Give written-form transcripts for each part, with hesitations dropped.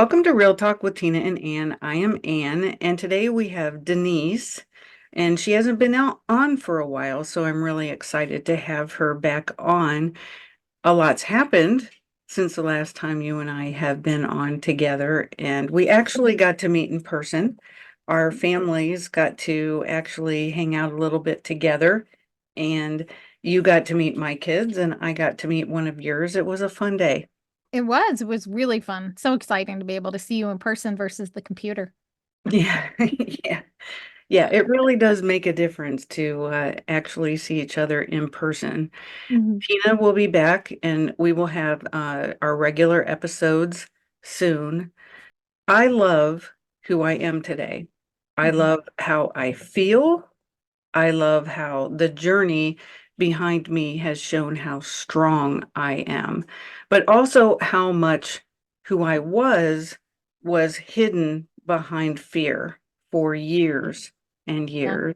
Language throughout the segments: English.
Welcome to Real Talk with Tina and Ann. I am Ann, and today we have Denise, and she hasn't been out on for a while, so I'm really excited to have her back on. A lot's happened since the last time you and I have been on together, and we actually got to meet in person. Our families got to actually hang out a little bit together, and you got to meet my kids, and I got to meet one of yours. It was a fun day. It was really fun. So exciting to be able to see you in person versus the computer. Yeah, yeah. Yeah, it really does make a difference to actually see each other in person. Mhm. Tina will be back and we will have our regular episodes soon. I love who I am today. I Mhm. love how I feel. I love how the journey behind me has shown how strong I am, but also how much who I was hidden behind fear for years and Yeah. years.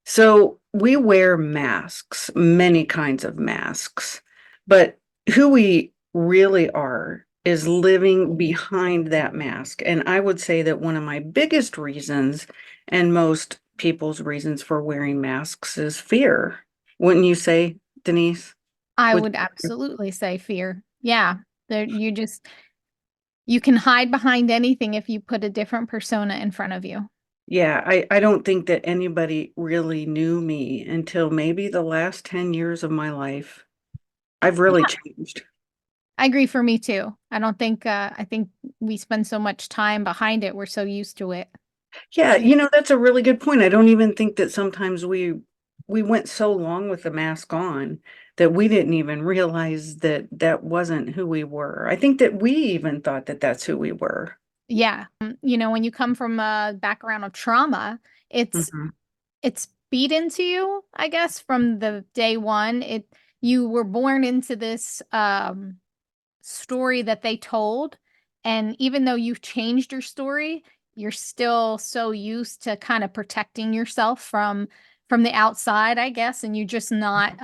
So we wear masks, many kinds of masks, but who we really are is living behind that mask. And I would say that one of my biggest reasons, and most people's reasons for wearing masks, is fear. Wouldn't you say, Denise? I Would would absolutely say fear. Yeah. You can hide behind anything if you put a different persona in front of you. Yeah, I don't think that anybody really knew me until maybe the last 10 years of my life. I've really Yeah. changed. I agree for me too. I think we spend so much time behind it. We're so used to it. Yeah, Yeah. that's a really good point. I don't even think that sometimes we went so long with the mask on that we didn't even realize that that wasn't who we were. I think that we even thought that that's who we were. Yeah. When you come from a background of trauma, it's Mhm. it's beat into you, I guess, from the day one. You were born into this story that they told, and even though you've changed your story, you're still so used to kind of protecting yourself from the outside, I guess, and you're just not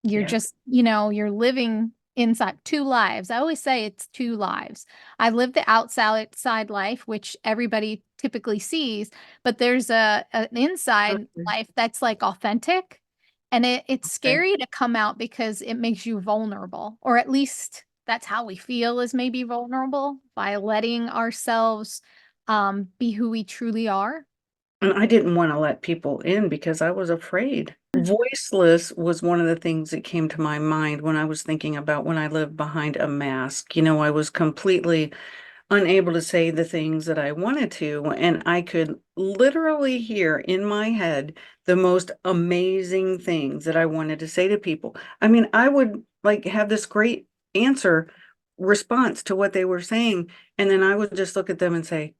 you're Yeah. just, you're living inside two lives. I always say it's two lives. I live the outside life, which everybody typically sees, but there's an inside Okay. life that's like authentic. And it's Okay. scary to come out because it makes you vulnerable, or at least that's how we feel is maybe vulnerable by letting ourselves be who we truly are. And I didn't want to let people in because I was afraid. Voiceless was one of the things that came to my mind when I was thinking about when I lived behind a mask. I was completely unable to say the things that I wanted to. And I could literally hear in my head the most amazing things that I wanted to say to people. I mean, I would like have this great answer response to what they were saying. And then I would just look at them and say,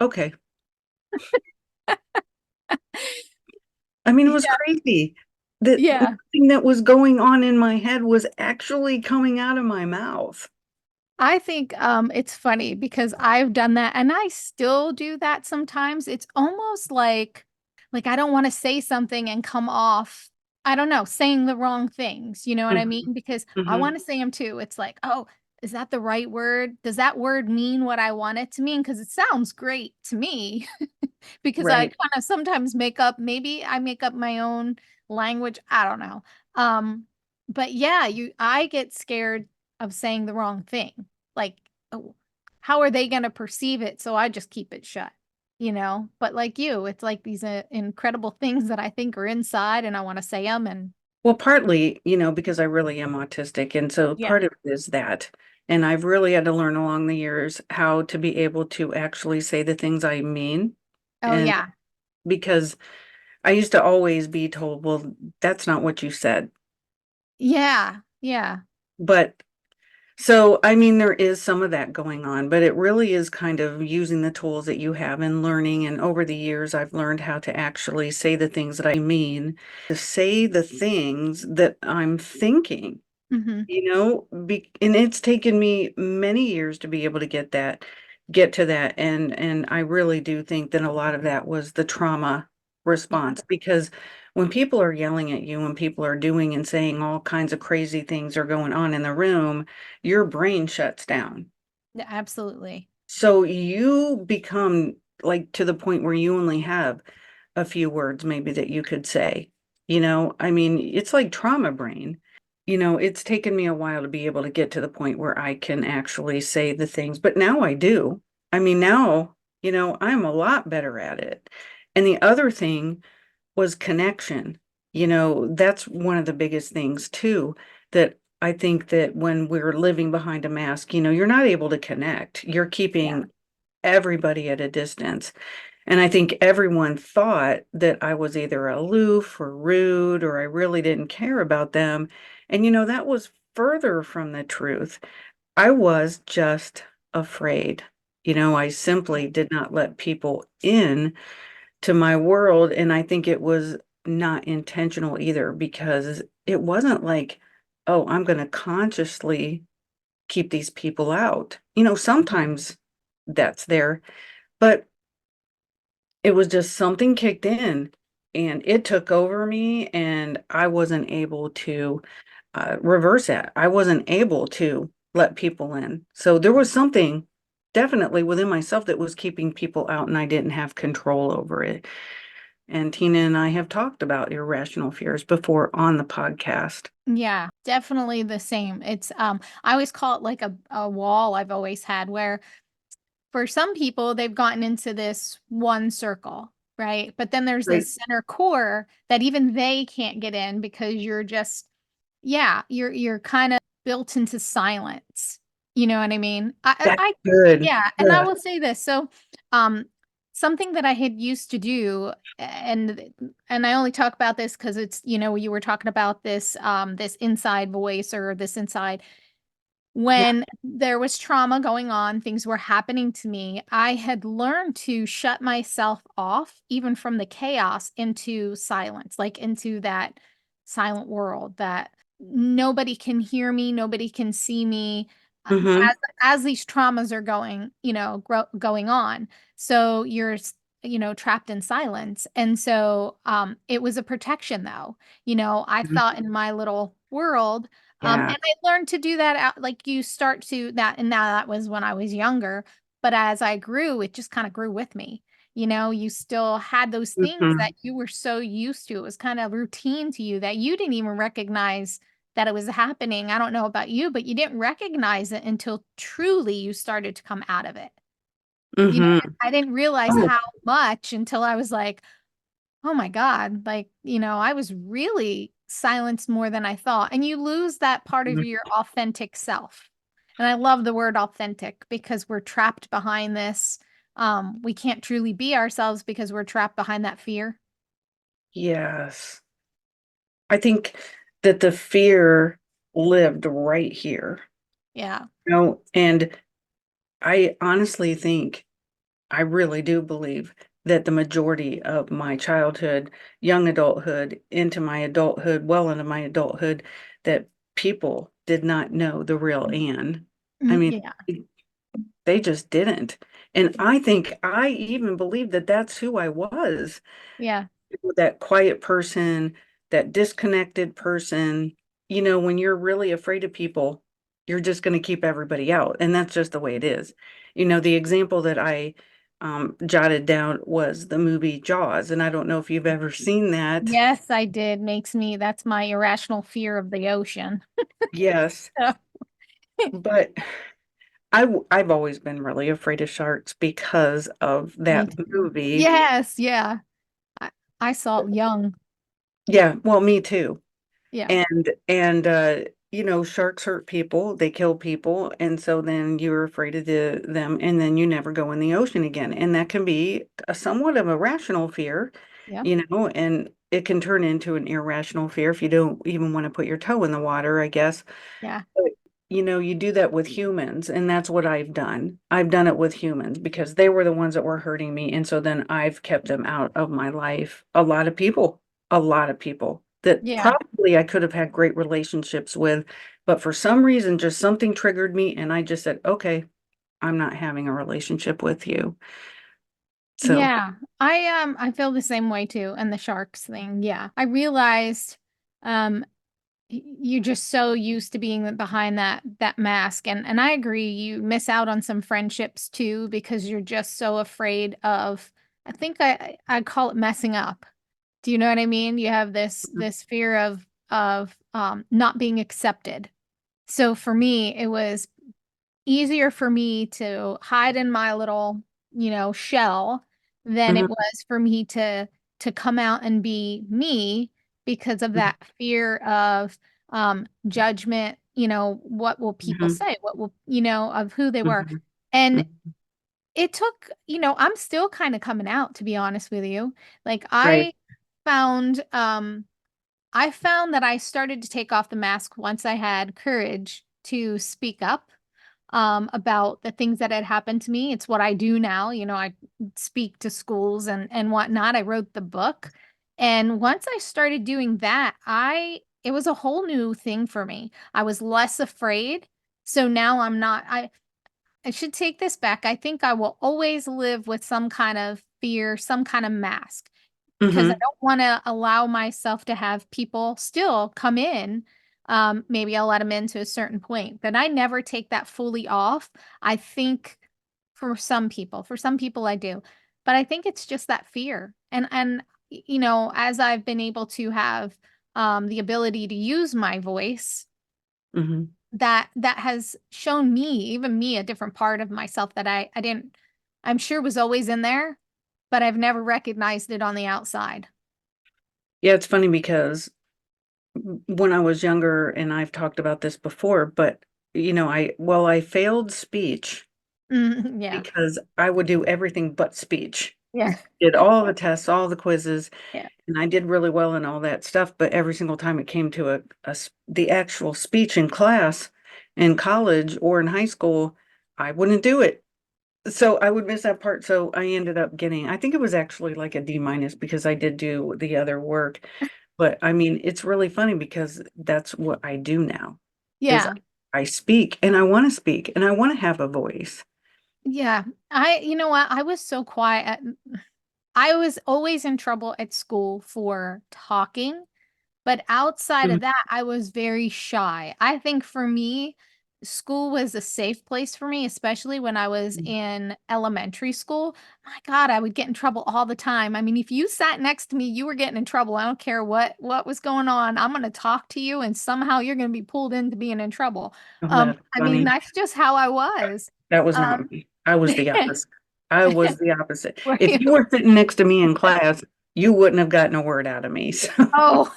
okay. I mean, it was Yeah. crazy that Yeah. nothing that was going on in my head was actually coming out of my mouth. I think it's funny because I've done that and I still do that sometimes. It's almost like I don't want to say something and come off, I don't know, saying the wrong things. You know what I Mhm, mean? Because I mhm. want to say them too. It's like, oh, is that the right word? Does that word mean what I want it to mean? Because it sounds great to me. Because I Right. kind of sometimes maybe I make up my own language. I don't know. Um, but yeah, I get scared of saying the wrong thing. Like, oh, how are they going to perceive it? So I just keep it shut, But like you, it's like these incredible things that I think are inside and I want to say them. And Well, partly, because I really am autistic. And so yeah. part of it is that. And I've really had to learn along the years how to be able to actually say the things I mean. Oh, And yeah. because I used to always be told, well, that's not what you said. Yeah. Yeah. But so, I mean, there is some of that going on, but it really is kind of using the tools that you have and learning. And over the years, I've learned how to actually say the things that I mean, to say the things that I'm thinking. Hmm. And it's taken me many years to be able to get to that. And I really do think that a lot of that was the trauma Yeah. response because when people are yelling at you, when people are doing and saying all kinds of crazy things are going on in the room, your brain shuts down. Absolutely. So you become like to the point where you only have a few words maybe that you could say. I mean, it's like trauma brain. It's taken me a while to be able to get to the point where I can actually say the things, but now I do. I mean, now, I'm a lot better at it. And the other thing was connection. That's one of the biggest things too, that I think that when we're living behind a mask, you're not able to connect. You're Yeah. keeping everybody at a distance. And I think everyone thought that I was either aloof or rude or I really didn't care about them. And that was further from the truth. I was just afraid. I simply did not let people in to my world. And I think it was not intentional either because it wasn't like, oh, I'm going to consciously keep these people out. Sometimes that's there, but it was just something kicked in and it took over me, and I wasn't able to reverse that. I wasn't able to let people in. So there was something definitely within myself that was keeping people out, and I didn't have control over it. And Tina and I have talked about irrational fears before on the podcast. Yeah, definitely the same. It's I always call it like a wall I've always had where for some people they've gotten into this one circle, right? But then there's Right. this center core that even they can't get in because you're just yeah, you're kind of built into silence. You know what I mean? That's good. Yeah, and I Yeah. will say this. So, um, something that I had used to do, and I only talk about this because it's, you were talking about this, this inside voice or this inside. Yeah. When there was trauma going on, things were happening to me, I had learned to shut myself off, even from the chaos, into silence, like into that silent world that nobody can hear me, nobody can see me, Mm-hmm. as these traumas are going, going on. So you're, trapped in silence. And so it was a protection though. I thought in my little world, and Yeah. I learned to do that out, like you start to that, and now that was when I was younger. But as I grew, it just kind of grew with me. You still had those things Mm-hmm. that you were so used to. It was kind of routine to you that you didn't even recognize that it was happening. I don't know about you, but you didn't recognize it until truly you started to come out of it. Mm-hmm. I didn't realize Oh, how much until I was like, oh my God, like, I was really silenced more than I thought. And you lose that part of your authentic self. And I love the word authentic because we're trapped behind this. We can't truly be ourselves because we're trapped behind that fear. yes. I think that the fear lived right here. Yeah. And I honestly think, I really do believe that the majority of my childhood, young adulthood, into my adulthood, well into my adulthood, that people did not know the real Anne. I mean, Yeah. they just didn't. And I think I even believe that that's who I was. Yeah. That quiet person, that disconnected person. When you're really afraid of people, you're just going to keep everybody out. And that's just the way it is. The example that I jotted down was the movie Jaws. And I don't know if you've ever seen that. Yes, I did. That's my irrational fear of the ocean. Yes. But I've always been really afraid of sharks because of Me that too. movie. Yes, yeah. I, I saw it young. Yeah, well, me too. Yeah, And sharks hurt people, they kill people, and so then you're afraid of them, and then you never go in the ocean again. And that can be a somewhat of a rational fear, yeah, and it can turn into an irrational fear if you don't even want to put your toe in the water, I guess. yeah, But you do that with humans, and that's what I've done. I've done it with humans because they were the ones that were hurting me, and so then I've kept them out of my life. A lot of people that yeah, probably I could have had great relationships with, but for some reason, just something triggered me, and I just said, okay, I'm not having a relationship with you. So, yeah. I feel the same way too. And the sharks thing. Yeah. I realized, um, you're just so used to being behind that mask. And I agree, you miss out on some friendships too because you're just so afraid of, I think I call it messing up. Do you know what I mean? You have this fear of not being accepted. So for me, it was easier for me to hide in my little, shell than it Mhm, was for me to come out and be me because of mhm, that fear of judgment, what will people mhm, say? What will, of who they were. mhm, And mhm. it took, I'm still kind of coming out, to be honest with you. Like Right. found um I found that I started to take off the mask once I had courage to speak up about the things that had happened to me. It's what I do now. I speak to schools and whatnot. I wrote the book. And once I started doing that, it was a whole new thing for me. I was less afraid. So now I'm not, I should take this back. I think I will always live with some kind of fear, some kind of mask, because I Mhm, don't want to allow myself to have people still come in. Maybe I'll let them in to a certain point, but I never take that fully off. I think for some people I do, but I think it's just that fear. And as I've been able to have the ability to use my voice, mhm. that has shown me, even me, a different part of myself that I didn't, I'm sure was always in there, but I've never recognized it on the outside. Yeah, it's funny because when I was younger, and I've talked about this before, but I failed speech Yeah. because I would do everything but speech. Yeah. Did all the tests, all the quizzes, Yeah. and I did really well in all that stuff, but every single time it came to the actual speech in class in college or in high school, I wouldn't do it. So I would miss that part. So I ended up getting, I think it was actually like a D minus because I did do the other work. But I mean, it's really funny because that's what I do now is Yeah. I speak and I want to speak and I want to have a voice. Yeah. You know what? I was so quiet. I was always in trouble at school for talking. But outside Mhm, of that, I was very shy. I think for me, school was a safe place for me, especially when I was in elementary school. My God, I would get in trouble all the time. I mean, if you sat next to me, you were getting in trouble. I don't care what was going on. I'm going to talk to you, and somehow you're going to be pulled into being in trouble. oh, that's I mean, funny. that's just how I was. That was not Um, me. I was the opposite. I was the opposite. were If you? you were sitting next to me in class, you wouldn't have gotten a word out of me. So, Oh,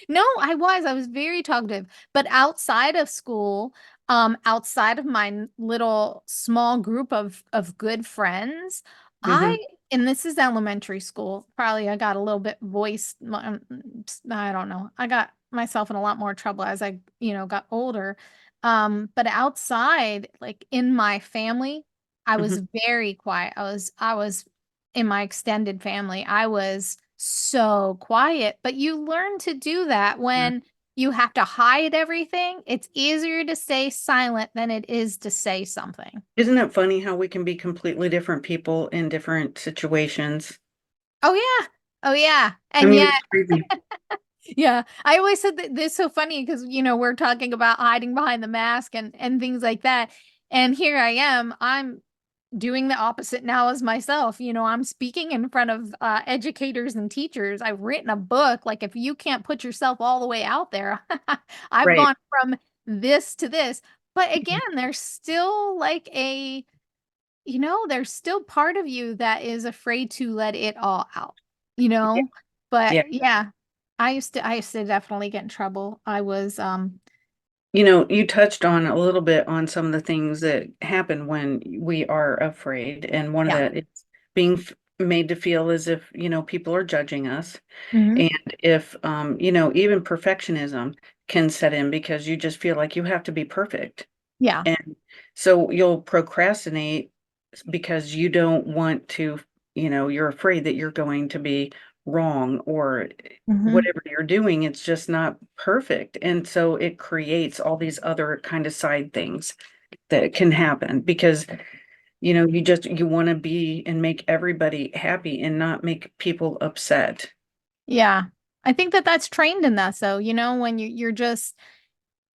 no, I was very talkative. But outside of school, outside of my little small group of good friends, mhm, and this is elementary school, probably I got a little bit I don't know. I got myself in a lot more trouble as I, got older. But outside, like in my family, I was mhm, very quiet. I was in my extended family. I was so quiet, but you learn to do that yeah. when you have to hide everything. It's easier to stay silent than it is to say something. Isn't it funny how we can be completely different people in different situations? Oh yeah. Oh yeah. I And mean, yet, it's crazy. yeah, I always said that this is so funny because we're talking about hiding behind the mask and things like that. And here I am. I'm doing the opposite now as myself. I'm speaking in front of educators and teachers. I've written a book. Like, if you can't put yourself all the way out there, I've Right. gone from this to this. But again, there's still like there's still part of you that is afraid to let it all out, you Yeah. know? But Yeah. yeah, I used to definitely get in trouble. I was, You touched on a little bit on some of the things that happen when we are afraid. And one of yeah. that is being made to feel as if, people are judging us. Hmm. And if, even perfectionism can set in because you just feel like you have to be perfect. Yeah. And so you'll procrastinate because you don't want to, you're afraid that you're going to be wrong or Hmm. whatever you're doing, it's just not perfect. And so it creates all these other kind of side things that can happen because, you want to be and make everybody happy and not make people upset. Yeah. I think that that's trained in us, though, when you're just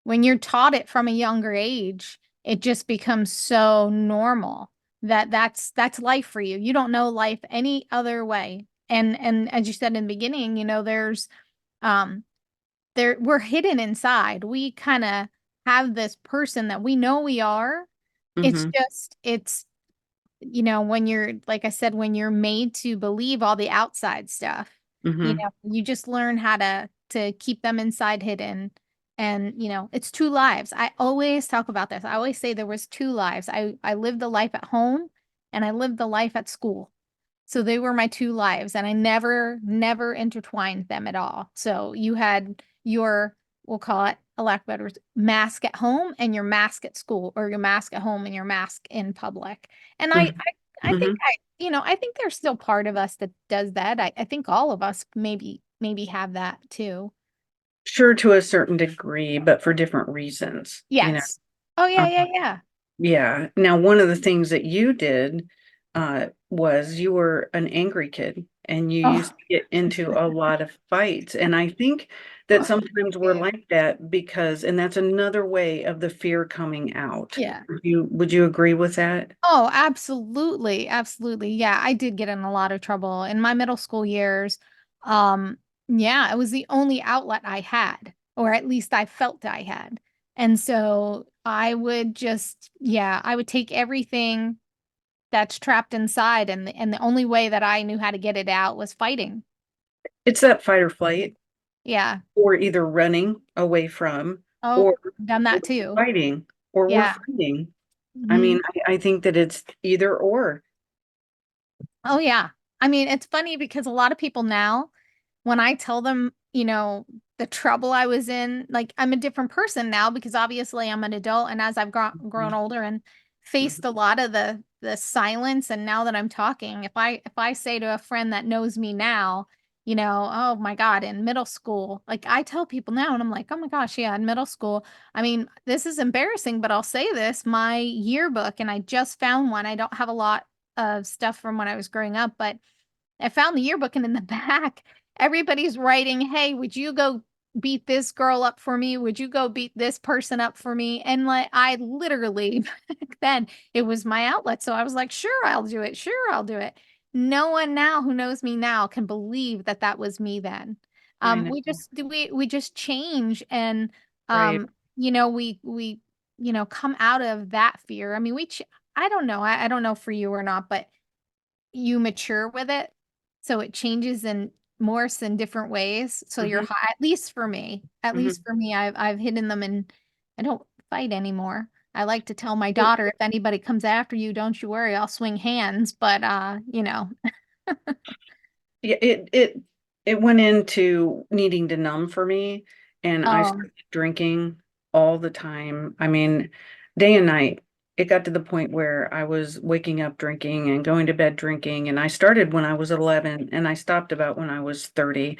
when you're taught it from a younger age, it just becomes so normal that that's life for you. You don't know life any other way. And as you said in the beginning, there's um we're hidden inside. We kind of have this person that we know we are. It's Mm-hmm. just it's when you're, like I said, when you're made to believe all the outside stuff, Mm-hmm. you just learn how to keep them inside hidden. And, it's two lives. I always talk about this. I always say there was two lives. I lived the life at home and I lived the life at school. So they were my two lives, and I never intertwined them at all. So you had your, we'll call it, a lack of better words, mask at home and your mask at school, or your mask at home and your mask in public. And I think Mm-hmm. I think there's still part of us that does that. I think all of us maybe have that too. Sure, to a certain degree, but for different reasons, Yes. Oh yeah, yeah, yeah. Yeah. Now, one of the things that you did was you were an angry kid and you used Oh, to get into a lot of fights. And I think that sometimes we're yeah. like that because, and that's another way of the fear coming out. Yeah. Would you agree with that? Oh, absolutely. Absolutely. Yeah, I did get in a lot of trouble in my middle school years. Yeah, it was the only outlet I had, or at least I felt I had. And so I would just, yeah, I would take everything that's trapped inside, and the only way that I knew how to get it out was fighting. It's that fight or flight, Yeah. or either running away from, Oh, or done we're that too. fighting, or we're Yeah. fighting. I Hmm. mean, I think that it's either or. Oh, yeah. I mean, it's funny because a lot of people now, when I tell them, the trouble I was in, like I'm a different person now because obviously I'm an adult, and as I've grown older and faced a lot of the silence, and now that I'm talking, if I say to a friend that knows me now, oh my God, in middle school, like I tell people now and I'm like, oh my gosh, yeah, in middle school. I mean, this is embarrassing, but I'll say this, my yearbook, and I just found one. I don't have a lot of stuff from when I was growing up, but I found the yearbook, and in the back, everybody's writing, "Hey, would you go beat this girl up for me? Would you go beat this person up for me?" And like I literally back then, it was my outlet. So I was like, "Sure, I'll do it. Sure, I'll do it." No one now who knows me now can believe that that was me then. I know, We just change, and right? we come out of that fear. I mean, I don't know. I don't know for you or not, but you mature with it, so it changes and morphs in different ways. So you're Hmm. high, at least for me, I've hidden them, and I don't fight anymore. I like to tell my daughter, if anybody comes after you, don't you worry, I'll swing hands. But Yeah, it went into needing to numb for me, and I um, started drinking all the time. I mean, day and night. It got to the point where I was waking up drinking and going to bed drinking, and I started when I was 11 and I stopped about when I was 30.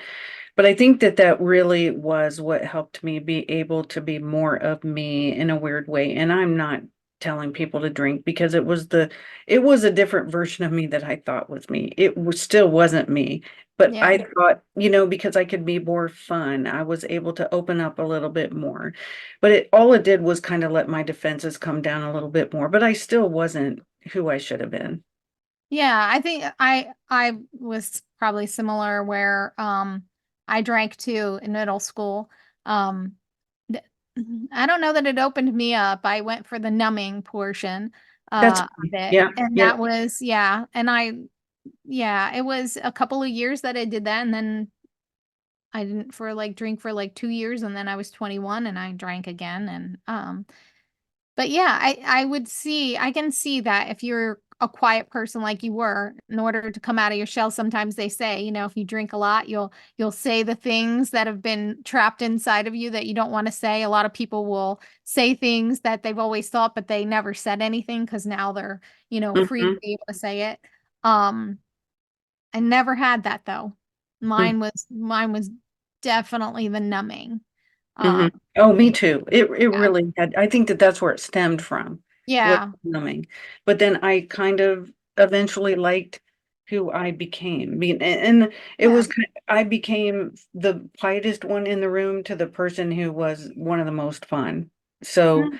But I think that that really was what helped me be able to be more of me in a weird way. And I'm not telling people to drink because it was a different version of me that I thought was me. Still wasn't me. But yeah. I thought, because I could be more fun, I was able to open up a little bit more. But all it did was kind of let my defenses come down a little bit more, but I still wasn't who I should have been. Yeah, I think I was probably similar where I drank too in middle school. Um th- I don't know that it opened me up. I went for the numbing portion That's of it. yeah, And yeah. that was, yeah, it was a couple of years that I did that, and then I didn't for like drink for like 2 years, and then I was 21 and I drank again. And but yeah, I can see that if you're a quiet person like you were, in order to come out of your shell, sometimes they say, if you drink a lot, you'll say the things that have been trapped inside of you that you don't want to say. A lot of people will say things that they've always thought, but they never said anything because now they're, free to Hmm. be able to say it. Um, I never had that though. Mine was definitely the numbing. Hmm. Um, Oh, me too. It yeah. really had, I think that that's where it stemmed from, was Yeah. numbing. But then I kind of eventually liked who I became. And it Yeah. was, I became the quietest one in the room to the person who was one of the most fun. So, Mm,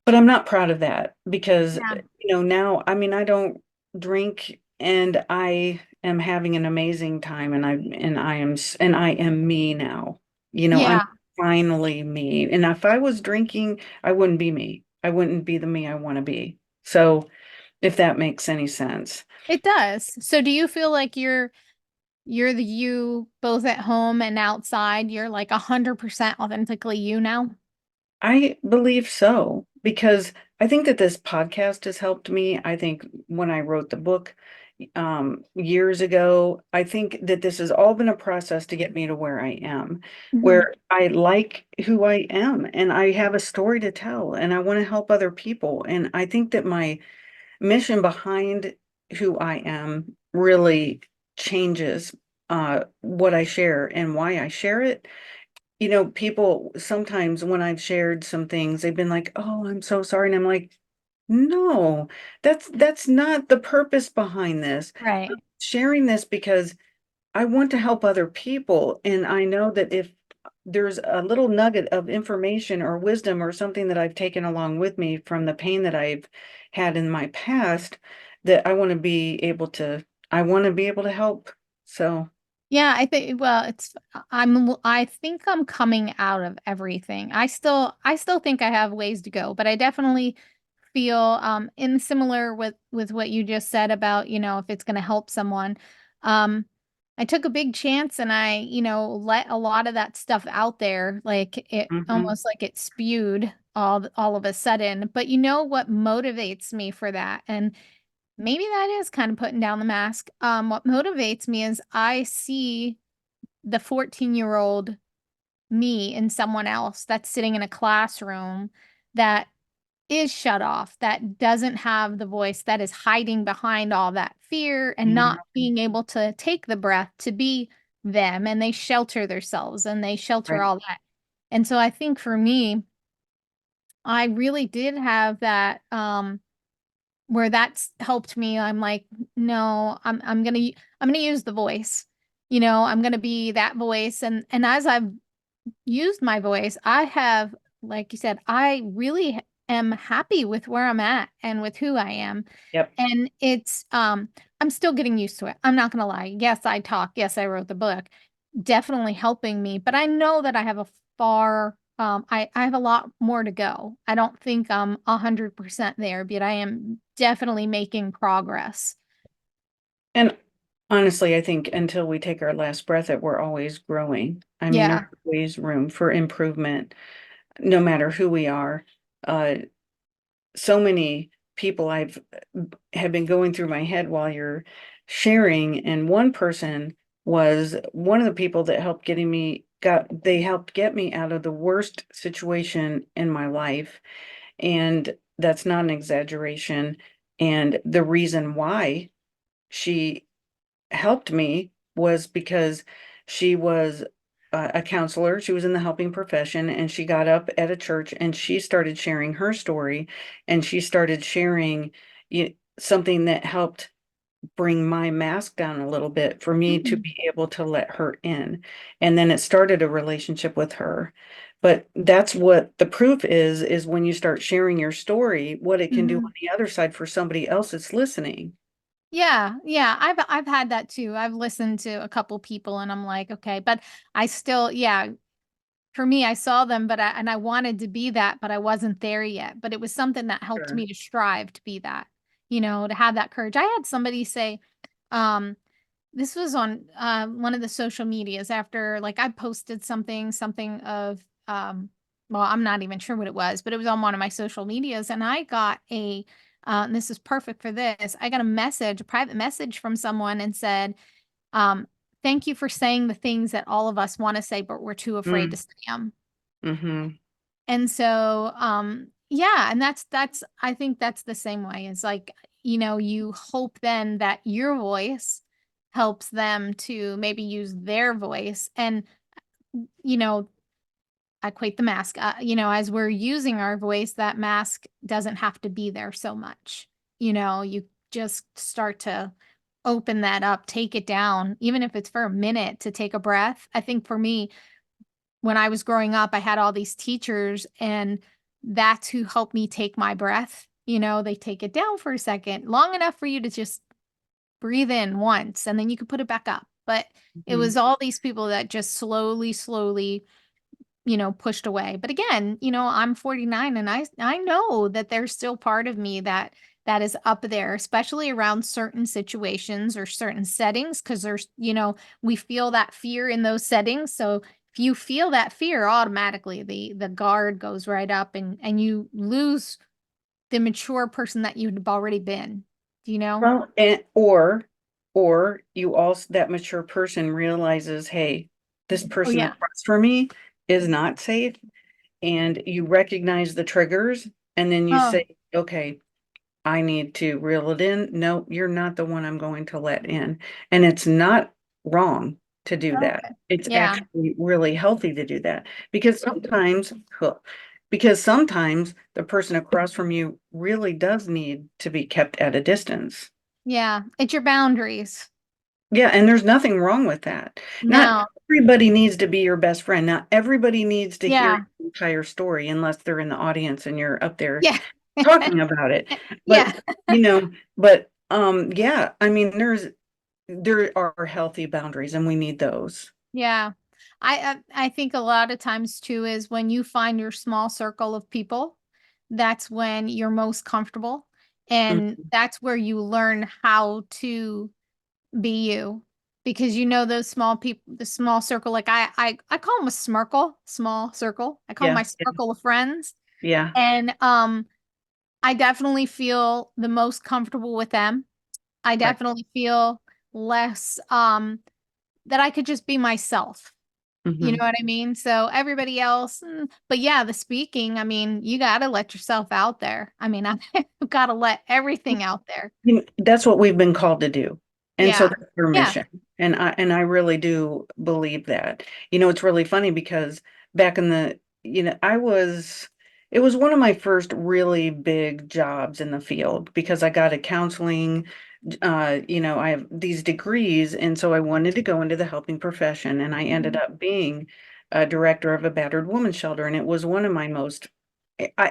but I'm not proud of that because, yeah. now, I mean, I don't drink and I am having an amazing time and I am me now. I'm Yeah. finally me. And if I was drinking, I wouldn't be me. I wouldn't be the me I want to be. So, if that makes any sense. It does. So do you feel like you're the you both at home and outside? You're like 100% authentically you now? I believe so because I think that this podcast has helped me. I think when I wrote the book years ago, I think that this has all been a process to get me to where I am, Hmm. where I like who I am and I have a story to tell and I want to help other people. And I think that my mission behind who I am really changes what I share and why I share it. People sometimes when I've shared some things, they've been like, "Oh, I'm so sorry." And I'm like, "No, that's not the purpose behind this. I'm Right. sharing this because I want to help other people. And I know that if there's a little nugget of information or wisdom or something that I've taken along with me from the pain that I've had in my past, that I want to be able to help." So, Yeah, I think well, I think I'm coming out of everything. I still think I have ways to go, but I definitely feel in similar with what you just said about, if it's going to help someone. Um I took a big chance and I, let a lot of that stuff out there, like it mhm, almost like it spewed all of a sudden. But you know what motivates me for that? And maybe that is kind of putting down the mask. What motivates me is I see the 14-year-old me in someone else that's sitting in a classroom that is shut off, that doesn't have the voice, that is hiding behind all that fear and not mhm, being able to take the breath to be them. And they shelter themselves and they shelter right. all that. And so I think for me, I really did have that where that's helped me. I'm like, no, I'm gonna use the voice. I'm gonna be that voice. And as I've used my voice, I have, like you said, I really am happy with where I'm at and with who I am. Yep. And I'm still getting used to it. I'm not gonna lie. Yes, I talk. Yes, I wrote the book. Definitely helping me, but I know that I have a far I have a lot more to go. I don't think I'm 100% there, but I am definitely making progress. And honestly, I think until we take our last breath, that we're always growing. I mean, there's Yeah. always room for improvement, no matter who we are. Uh, so many people have been going through my head while you're sharing, and one person was one of the people that they helped get me out of the worst situation in my life. And that's not an exaggeration. And the reason why she helped me was because she was a counselor. She was in the helping profession and she got up at a church and she started sharing her story and she started sharing something that helped bring my mask down a little bit for me to Mhm. be able to let her in. And then it started a relationship with her. But that's what the proof is when you start sharing your story, what it can do on Mhm. the other side for somebody else that's listening. Yeah, yeah, I've had that too. I've listened to a couple people and I'm like, okay, but I still, yeah, for me, I saw them, and I wanted to be that, but I wasn't there yet. But it was something that helped Sure. me to strive to be that, to have that courage. I had somebody say, um, this was on one of the social medias after like I posted something of well, I'm not even sure what it was, but it was on one of my social medias, and I got this is perfect for this. I got a private message from someone and said, um, thank you for saying the things that all of us want to say, but we're too afraid to Mm, say them. mm-hmm. And so, yeah, and that's I think that's the same way. It's like, you hope then that your voice helps them to maybe use their voice. And, you know, I equate the mask, as we're using our voice, that mask doesn't have to be there so much. You just start to open that up, take it down, even if it's for a minute to take a breath. I think for me, when I was growing up, I had all these teachers, and that's who helped me take my breath. They take it down for a second, long enough for you to just breathe in once, and then you could put it back up. But it Mhm. was all these people that just slowly, slowly, pushed away. But again, I'm 49, and I know that there's still part of me that is up there, especially around certain situations or certain settings, because we feel that fear in those settings. So if you feel that fear, automatically the guard goes right up, and you lose the mature person that you've already been. Do you know? Well, or you also, that mature person realizes, hey, this Oh person yeah. across from me is not safe, and you recognize the triggers, and then you Oh, say, okay, I need to reel it in. No, you're not the one I'm going to let in. And it's not wrong to do that. okay. It's Yeah. actually really healthy to do that because sometimes the person across from you really does need to be kept at a distance. Yeah. It's your boundaries. Yeah, and there's nothing wrong with that. Not No. everybody needs to be your best friend. Not everybody needs to hear Yeah. your entire story unless they're in the audience and you're up there Yeah. talking about it. Yeah. But, yeah, I mean, there are healthy boundaries and we need those. Yeah. I think a lot of times too is when you find your small circle of people, that's when you're most comfortable, and Mhm. that's where you learn how to be you, because those small people, the small circle, like I call them a smirkle, small circle. I call 'em Yeah, my circle of friends, yeah, and I definitely feel the most comfortable with them. I right. definitely feel less that I could just be myself. You know Hmm. what I mean? So everybody else, but yeah, the speaking, I mean, you got to let yourself out there. I mean, I've got to let everything out there. That's what we've been called to do. And so Yeah. that's our Yeah. mission. And I really do believe that. It's really funny because back in it was one of my first really big jobs in the field because I got a counseling, I have these degrees, and so I wanted to go into the helping profession, and I ended Mhm. up being a director of a battered woman shelter, and it was one of my most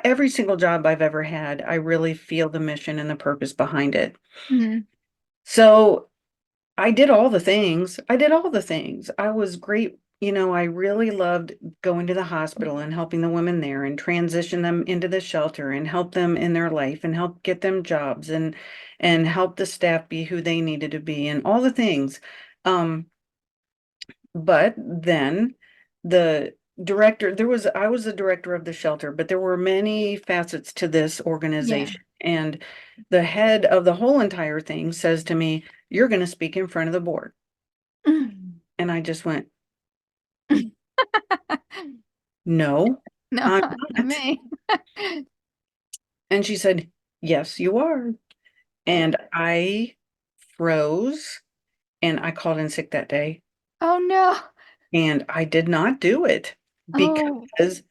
every single job I've ever had, I really feel the mission and the purpose behind it. Mhm. So I did all the things. I did all the things. I was great. I really loved going to the hospital and helping the women there and transition them into the shelter and help them in their life and help get them jobs and help the staff be who they needed to be and all the things. Um, but then the I was the director of the shelter, but there were many facets to this Yeah. organization. And the head of the whole entire thing says to me, you're going to speak in front of the board. And I just went, no, No, I'm not not. me. And she said, yes, you are. And I froze and I called in sick that day. Oh no. And I did not do it Oh. because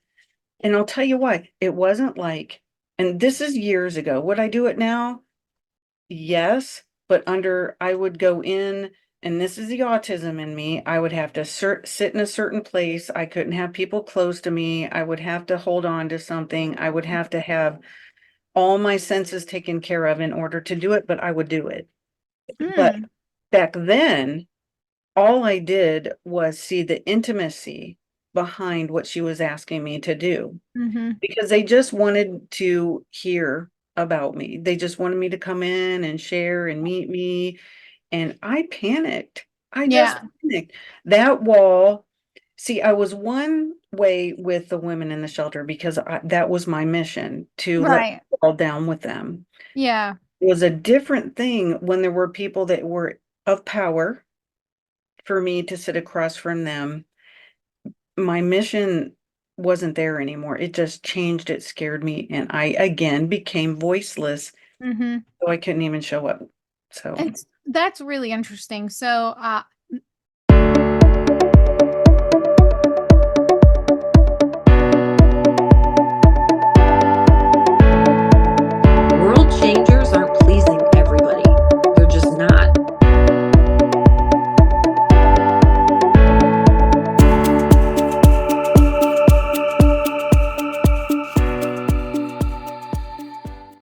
And I'll tell you why. It wasn't like, and this is years ago. Would I do it now? Yes, but I would go in, and this is the autism in me. I would have to sit in a certain place. I couldn't have people close to me. I would have to hold on to something. I would have to have all my senses taken care of in order to do it, but I would do it. But Mm. back then, all I did was see the intimacy behind what she was asking me to do. Mm-hmm. Because they just wanted to hear about me. They just wanted me to come in and share and meet me. And I panicked. I just Yeah. panicked. That wall, see, I was one way with the women in the shelter because that was my mission to let Right. the wall down with them. Yeah. It was a different thing when there were people that were of power for me to sit across from them. My mission wasn't there anymore. It just changed. It scared me. And I again became voiceless. Mm-hmm. So I couldn't even show up. So, That's really interesting. So,